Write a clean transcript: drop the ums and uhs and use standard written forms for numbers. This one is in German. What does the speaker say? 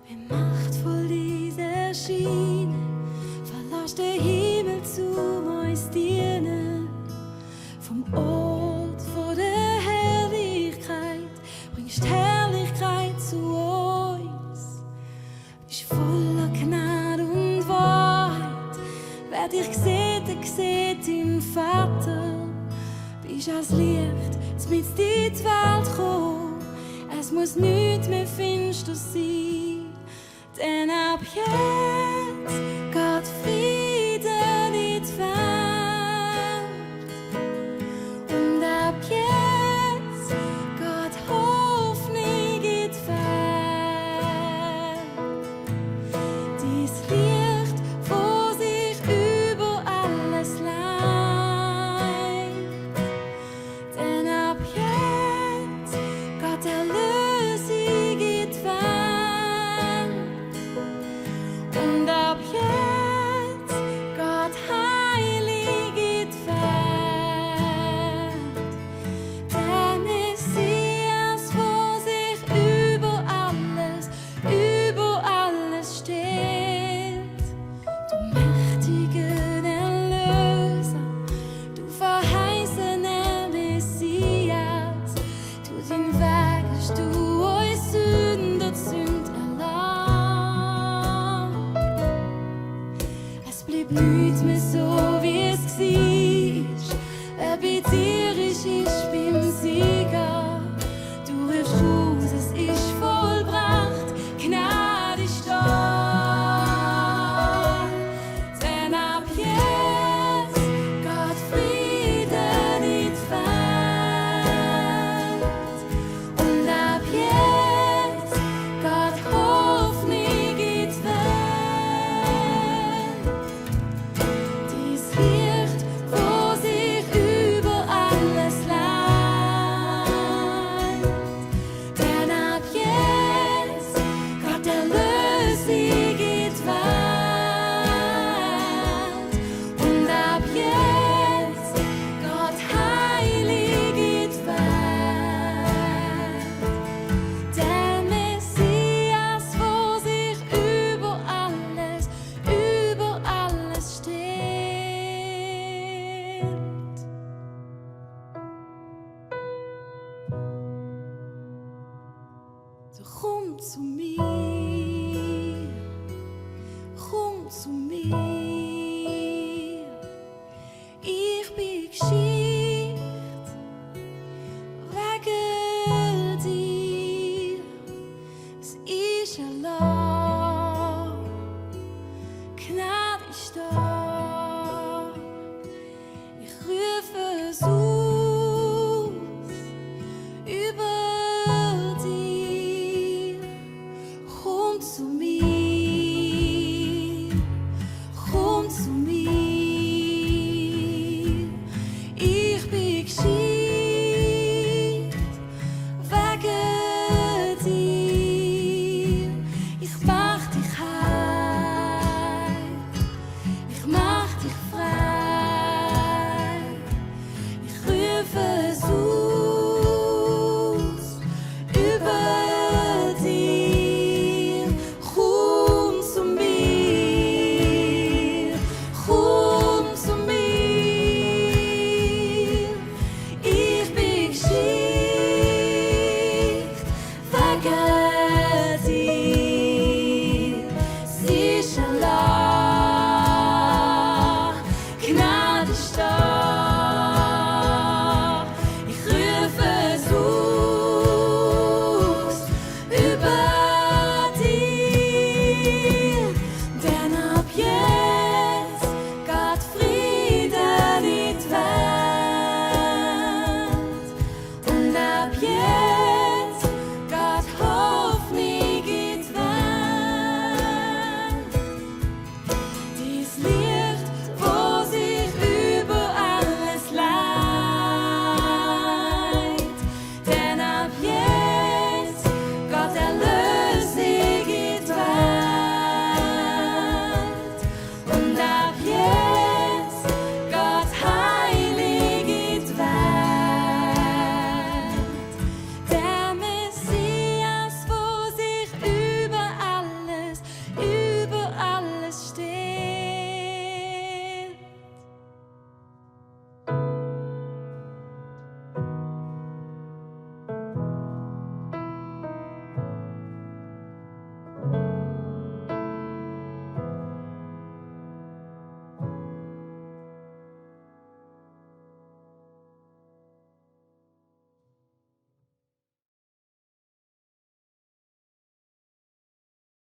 Wie machtvoll diese Schiene, verlässt der Himmel zum uns dienen. Vom Ort vor der Herrlichkeit bringst Herrlichkeit zu uns. Bist voller Gnade und Wahrheit, wer dich sieht, der sieht den Vater. Bist als Licht, mit in die Welt gekommen, es muss nichts mehr finster sein, denn ab jetzt geht Frieden in die Welt. Und ab jetzt geht Hoffnung in die Welt. Dies Licht, wo sich über alles leiht, denn ab jetzt geht Erlösung in die Welt. Und ab jetzt geht Heilig in die Welt. Der Messias, wo sich über alles steht. Du mächtiger Erlöser, du verheißener Messias. Du den Weg hast du uns Sünder Sünd erlaubt. Es blieb nichts mehr so, wie es war. Wer bei dir ist beim Sieger. Du rufst aus, es ist vollbracht, Gnade ist da. Denn ab jetzt geht Frieden in die Welt. Und ab jetzt geht Hoffnung in die Welt. Dies Licht, wo sich über alles leiht. Denn ab jetzt geht Erlösung in die Welt. Und ab jetzt geht Heilig in die Welt. Der Messias, wo sich über alles steht. So komm zu mir, komm zu mir. Ich bin geschickt wegen dir. Es ist erlaubt.